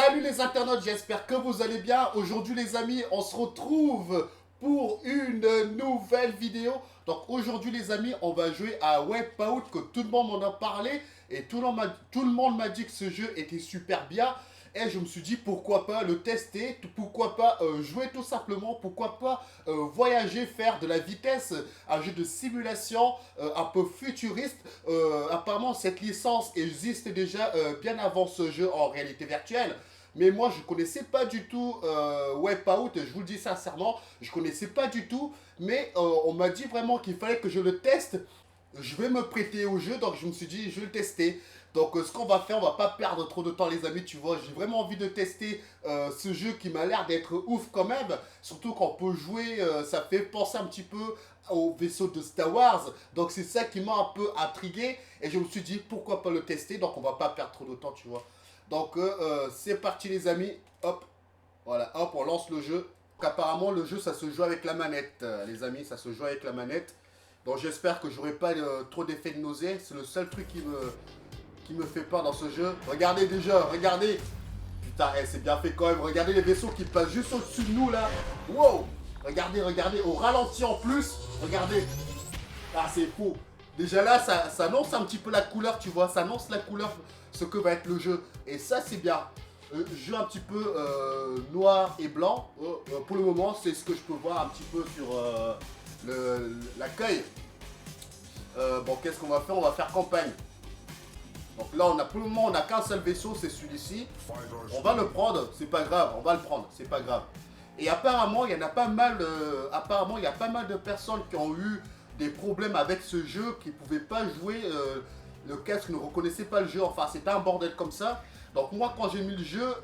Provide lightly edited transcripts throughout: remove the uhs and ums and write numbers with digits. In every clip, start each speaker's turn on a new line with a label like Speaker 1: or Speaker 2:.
Speaker 1: Salut les internautes, j'espère que vous allez bien. Aujourd'hui les amis, on se retrouve pour une nouvelle vidéo. Donc aujourd'hui les amis, on va jouer à Wipeout, que tout le monde m'en a parlé. Et tout le monde m'a dit que ce jeu était super bien. Et je me suis dit pourquoi pas le tester, pourquoi pas jouer tout simplement, pourquoi pas voyager, faire de la vitesse, un jeu de simulation un peu futuriste. Apparemment cette licence existe déjà bien avant ce jeu en réalité virtuelle. Mais moi je connaissais pas du tout Wipeout, je vous le dis sincèrement, je connaissais pas du tout. Mais on m'a dit vraiment qu'il fallait que je le teste. Je vais me prêter au jeu, donc je me suis dit je vais le tester. Donc ce qu'on va faire, on va pas perdre trop de temps les amis, tu vois, j'ai vraiment envie de tester ce jeu qui m'a l'air d'être ouf quand même. Surtout qu'on peut jouer, ça fait penser un petit peu au vaisseau de Star Wars. Donc c'est ça qui m'a un peu intrigué et je me suis dit pourquoi pas le tester, donc on va pas perdre trop de temps, tu vois. Donc c'est parti les amis, hop, voilà, hop, on lance le jeu. Donc, apparemment le jeu ça se joue avec la manette, les amis, ça se joue avec la manette. Donc j'espère que j'aurai pas trop d'effet de nausée, c'est le seul truc qui me fait peur dans ce jeu. Regardez déjà, regardez. Putain, c'est bien fait quand même. Regardez les vaisseaux qui passent juste au-dessus de nous là. Wow. Regardez, regardez. Au ralenti en plus. Regardez. Ah, c'est fou. Déjà là, ça annonce un petit peu la couleur, tu vois. Ça annonce la couleur, ce que va être le jeu. Et ça, c'est bien. Jeu un petit peu noir et blanc. Pour le moment, c'est ce que je peux voir un petit peu sur l'accueil. Bon, qu'est-ce qu'on va faire? On va faire campagne. Donc là, pour le moment, on n'a qu'un seul vaisseau, c'est celui-ci. On va le prendre, c'est pas grave, on va le prendre, c'est pas grave. Et apparemment, il y en a pas mal, apparemment, il y a pas mal de personnes qui ont eu des problèmes avec ce jeu, qui ne pouvaient pas jouer, le casque ne reconnaissait pas le jeu, enfin, c'était un bordel comme ça. Donc moi, quand j'ai mis le jeu,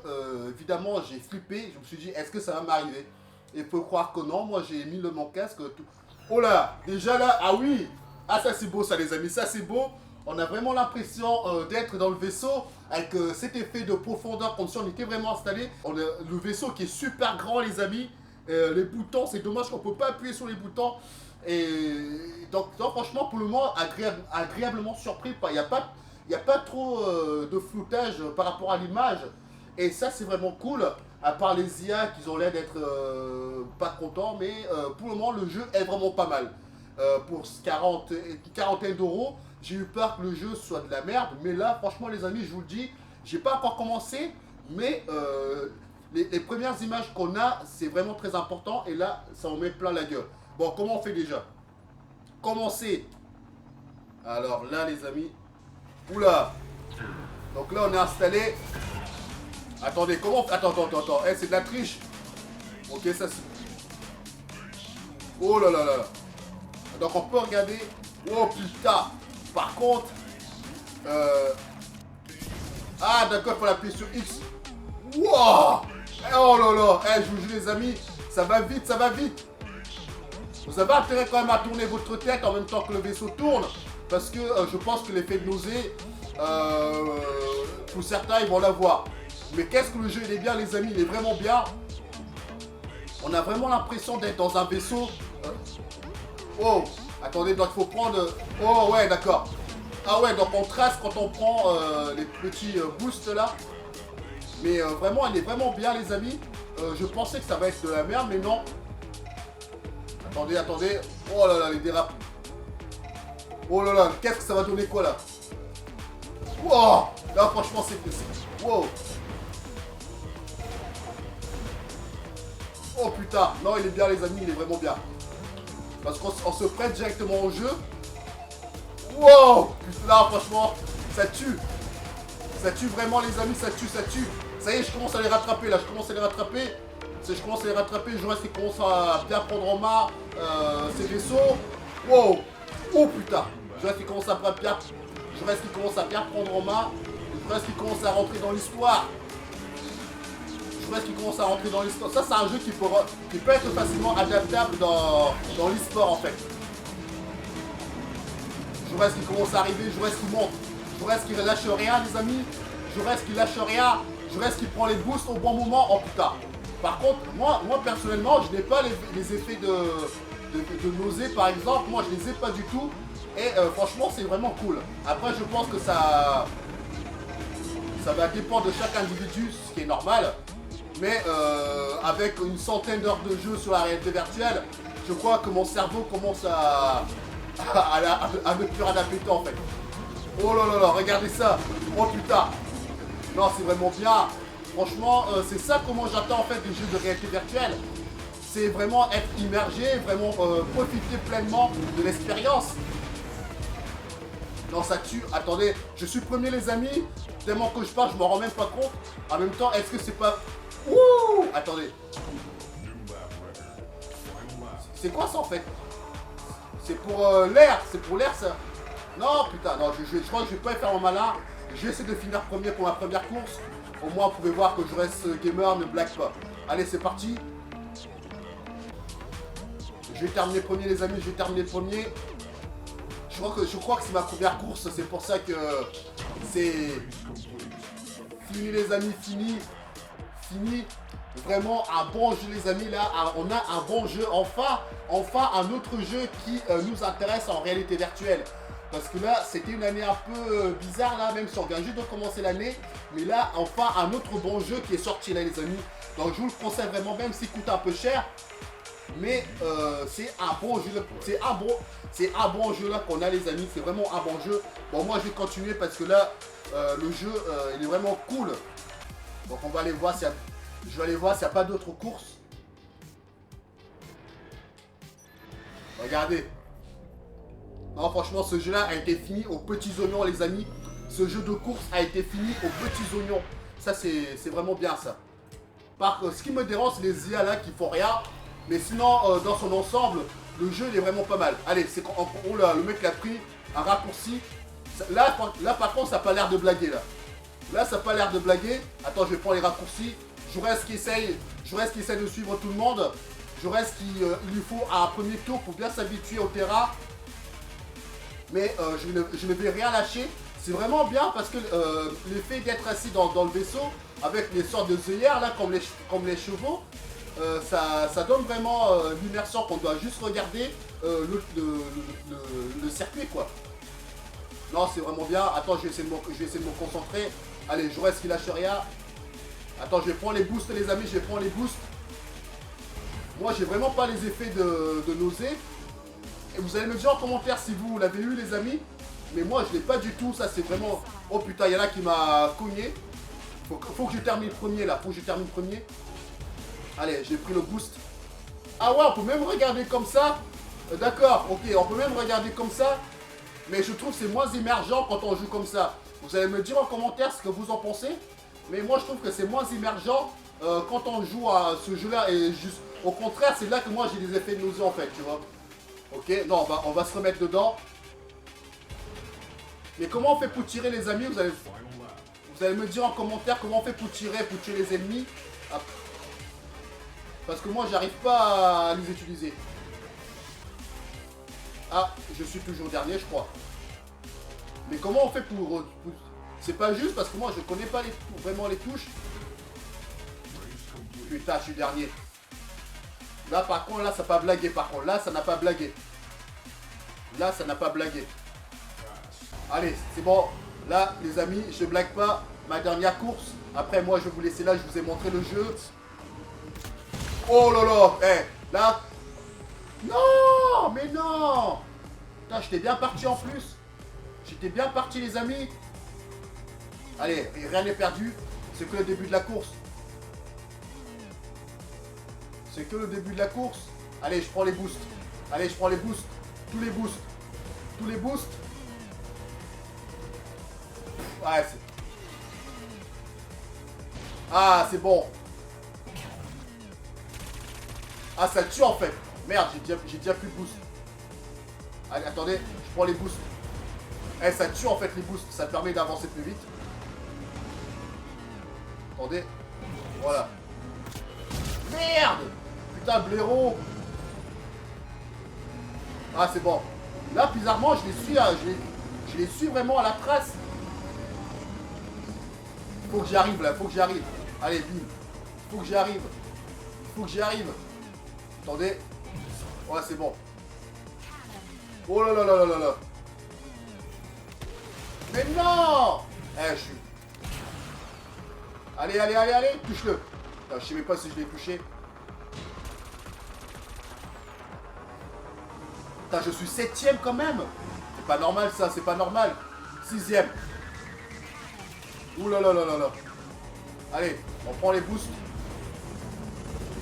Speaker 1: évidemment, j'ai flippé, je me suis dit, est-ce que ça va m'arriver? Et il faut croire que non, moi, j'ai mis mon casque. Tout... Oh là, déjà là, ah oui, ah ça c'est beau ça les amis, ça c'est beau. On a vraiment l'impression d'être dans le vaisseau avec cet effet de profondeur comme si on était vraiment installé. On a le vaisseau qui est super grand les amis. Les boutons, c'est dommage qu'on ne peut pas appuyer sur les boutons. Et donc franchement pour le moment agréablement surpris. Il n'y a pas trop de floutage par rapport à l'image. Et ça c'est vraiment cool. À part les IA qui ont l'air d'être pas contents. Mais pour le moment le jeu est vraiment pas mal. Pour une quarantaine d'euros. J'ai eu peur que le jeu soit de la merde, mais là, franchement, les amis, je vous le dis, j'ai pas encore commencé, mais les premières images qu'on a, c'est vraiment très important, et là, ça en met plein la gueule. Bon, comment on fait déjà? Commencer. Alors là, les amis, oula. Donc là, on est installé. Attendez, comment? Attends. Eh, c'est de la triche. Ok, ça c'est... Oh là là là. Donc on peut regarder. Oh putain. Par contre, ah d'accord, il faut appuyer sur X. Wow. Oh là là, je vous jure les amis, ça va vite, ça va vite. Vous avez intérêt quand même à tourner votre tête en même temps que le vaisseau tourne. Parce que je pense que l'effet de nausée, pour certains, ils vont l'avoir. Mais qu'est-ce que le jeu, il est bien les amis, il est vraiment bien. On a vraiment l'impression d'être dans un vaisseau. Oh. Attendez, donc il faut prendre... Oh ouais, d'accord. Ah ouais, donc on trace quand on prend les petits boosts là. Mais vraiment, elle est vraiment bien les amis. Je pensais que ça va être de la merde, mais non. Attendez. Oh là là, les dérapes. Oh là là, qu'est-ce que ça va donner quoi là? Wow. Là franchement, c'est... Wow. Oh putain. Non, il est bien les amis, il est vraiment bien. Parce qu'on se prête directement au jeu. Wow. Là, franchement, ça tue. Ça tue vraiment, les amis, ça tue. Ça y est, je commence à les rattraper, là. Je commence à les rattraper. Je vois qu'ils commencent à bien prendre en main ces vaisseaux. Wow. Oh, putain. Je vois qu'ils commencent à bien prendre en main. Je vois qu'ils commencent à rentrer dans l'histoire. Qui commence à rentrer dans l'e-sport. Ça, c'est un jeu qui peut être facilement adaptable dans l'e-sport en fait. Je reste qui commence à arriver, je reste qui monte. Je reste qui lâche rien, les amis. Je reste qui lâche rien. Je reste qui prend les boosts au bon moment. Oh putain. Par contre, moi personnellement, je n'ai pas les effets de nausée par exemple. Moi, je les ai pas du tout. Et franchement, c'est vraiment cool. Après, je pense que ça Ça va dépendre de chaque individu, ce qui est normal. Mais avec une centaine d'heures de jeu sur la réalité virtuelle, je crois que mon cerveau commence à ne plus rien appéter en fait. Oh là là là, regardez ça. Oh putain. Non, c'est vraiment bien. Franchement, c'est ça comment j'attends en fait des jeux de réalité virtuelle. C'est vraiment être immergé, vraiment profiter pleinement de l'expérience. Non, ça tue. Attendez, je suis premier les amis. Tellement que je parle, je m'en rends même pas compte. En même temps, est-ce que c'est pas... Ouh! Attendez. C'est quoi ça en fait? C'est pour l'air. C'est pour l'air ça. Non, putain, non, je crois que je vais pas faire mon malin. Je vais essayer de finir premier pour ma première course. Au moins, vous pouvez voir que je reste gamer, ne blague pas. Allez, c'est parti. Je vais terminer premier les amis, je vais terminer premier. Je crois que c'est ma première course, c'est pour ça que c'est fini les amis, fini. Vraiment un bon jeu les amis là, on a un bon jeu, enfin un autre jeu qui nous intéresse en réalité virtuelle. Parce que là, c'était une année un peu bizarre là, même si on vient juste de commencer l'année. Mais là, enfin un autre bon jeu qui est sorti là les amis. Donc je vous le conseille vraiment, même s'il coûte un peu cher. Mais c'est un bon jeu, c'est un bon jeu là qu'on a les amis, c'est vraiment un bon jeu. Bon moi je vais continuer parce que là le jeu il est vraiment cool. Donc on va aller voir s'il y a, je vais aller voir s'il n'y a pas d'autres courses. Regardez. Non franchement ce jeu là a été fini aux petits oignons les amis. Ce jeu de course a été fini aux petits oignons. Ça c'est vraiment bien ça. Ce qui me dérange c'est les IA là qui font rien. Mais sinon, dans son ensemble, le jeu il est vraiment pas mal. Allez, c'est quand le mec il a pris un raccourci. Là par contre, ça n'a pas l'air de blaguer là. Là, ça n'a pas l'air de blaguer. Attends, je vais prendre les raccourcis. Je reste qui essaye de suivre tout le monde. Je reste qu'il lui faut un premier tour pour bien s'habituer au terrain. Mais je ne vais rien lâcher. C'est vraiment bien parce que l'effet d'être assis dans le vaisseau avec les sortes de œillères là, comme les chevaux. Ça donne vraiment l'immersion qu'on doit juste regarder le circuit quoi. Non c'est vraiment bien. Attends je vais essayer de me concentrer. Allez je reste qui lâche rien. Attends je vais prendre les boosts les amis, je vais prendre les boosts. Moi j'ai vraiment pas les effets de nausée. Et vous allez me dire en commentaire si vous l'avez eu les amis. Mais moi je l'ai pas du tout, ça c'est vraiment... Oh putain il y en a qui m'a cogné. Faut que je termine premier là, Allez, j'ai pris le boost. Ah ouais, on peut même regarder comme ça. D'accord, ok, on peut même regarder comme ça. Mais je trouve que c'est moins émergent quand on joue comme ça. Vous allez me dire en commentaire ce que vous en pensez. Mais moi, je trouve que c'est moins émergent quand on joue à ce jeu-là. Et juste, au contraire, c'est là que moi, j'ai des effets de nausée en fait, tu vois. Ok, non, on va se remettre dedans. Mais comment on fait pour tirer les amis? Vous allez me dire en commentaire comment on fait pour tuer les ennemis. Parce que moi j'arrive pas à les utiliser. Ah, je suis toujours dernier je crois. Mais comment on fait pour c'est pas juste parce que moi je connais pas vraiment les touches. Putain je suis dernier. Là par contre là ça n'a pas blagué par contre. Là ça n'a pas blagué. Allez c'est bon. Là les amis je blague pas. Ma dernière course. Après moi je vais vous laisser là. Je vous ai montré le jeu. Oh là là, là... Non, mais non. Putain, j'étais bien parti en plus. J'étais bien parti les amis. Allez, rien n'est perdu. C'est que le début de la course. Allez, je prends les boosts. Tous les boosts. Ouais, c'est... Ah, c'est bon. Ah ça tue en fait. Merde j'ai déjà plus de boost. Allez attendez, je prends les boosts. Ça tue en fait les boosts. Ça permet d'avancer plus vite. Attendez. Voilà. Merde. Putain blaireau. Ah c'est bon. Là bizarrement je les suis vraiment à la trace. Faut que j'y arrive là, Allez bim. Faut que j'y arrive. Attendez. Ouais, c'est bon. Oh là là là là là. Mais non. Je suis... Allez, allez, allez, allez, touche-le. Je sais même pas si je l'ai touché. Putain, je suis 7ème quand même. C'est pas normal ça, c'est pas normal. 6ème. Ouh là là là là là. Allez, on prend les boosts.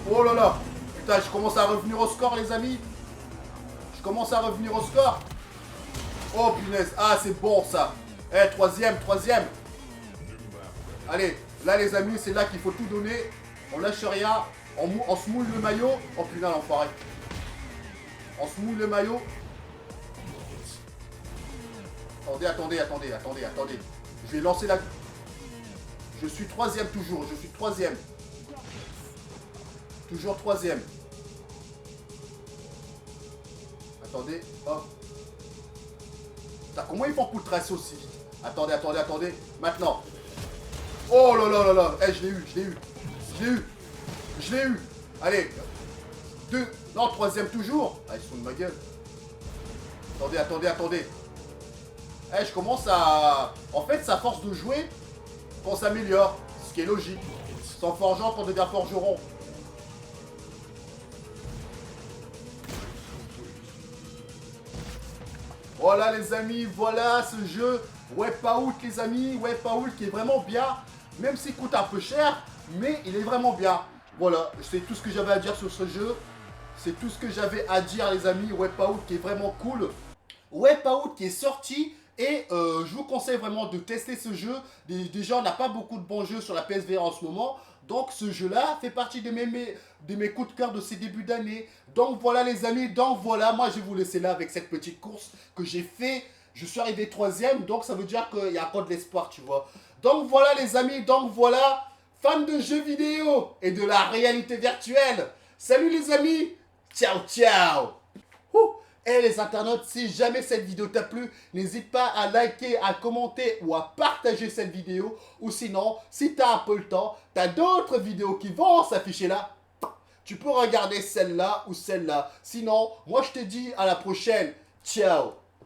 Speaker 1: Oh là là. Putain, je commence à revenir au score, les amis. Je commence à revenir au score. Oh punaise. Ah, c'est bon ça. Eh, 3ème, 3ème. Allez, là les amis, c'est là qu'il faut tout donner. On lâche rien. On se mouille le maillot. Oh putain, l'enfoiré. On se mouille le maillot. Attendez, attendez, attendez, attendez, attendez. Je vais lancer la... Je suis 3ème toujours, je suis 3ème. Toujours 3ème. Attendez, hop. Putain, comment ils font pour tracer aussi vite? Attendez, attendez, attendez. Maintenant. Oh là là là là. Eh, je l'ai eu, je l'ai eu. Je l'ai eu. Je l'ai eu. Allez. 2. Non, 3ème toujours. Ah, ils sont de ma gueule. Attendez, attendez, attendez. Eh, je commence à... En fait, c'est à force de jouer qu'on s'améliore. Ce qui est logique. Sans forgeant, on devient forgeron. Voilà les amis, voilà ce jeu Wipeout les amis, Wipeout qui est vraiment bien, même s'il coûte un peu cher, mais il est vraiment bien. Voilà, c'est tout ce que j'avais à dire sur ce jeu, c'est tout ce que j'avais à dire les amis, Wipeout qui est vraiment cool. Wipeout qui est sorti et je vous conseille vraiment de tester ce jeu. Déjà on n'a pas beaucoup de bons jeux sur la PSVR en ce moment. Donc ce jeu-là fait partie de mes coups de cœur de ces débuts d'année. Donc voilà les amis, donc voilà, moi je vais vous laisser là avec cette petite course que j'ai fait. Je suis arrivé 3ème, donc ça veut dire qu'il y a encore de l'espoir, tu vois. Donc voilà les amis, donc voilà, fans de jeux vidéo et de la réalité virtuelle. Salut les amis, ciao ciao. Et les internautes, si jamais cette vidéo t'a plu, n'hésite pas à liker, à commenter ou à partager cette vidéo. Ou sinon, si tu as un peu le temps, tu as d'autres vidéos qui vont s'afficher là. Tu peux regarder celle-là ou celle-là. Sinon, moi je te dis à la prochaine. Ciao.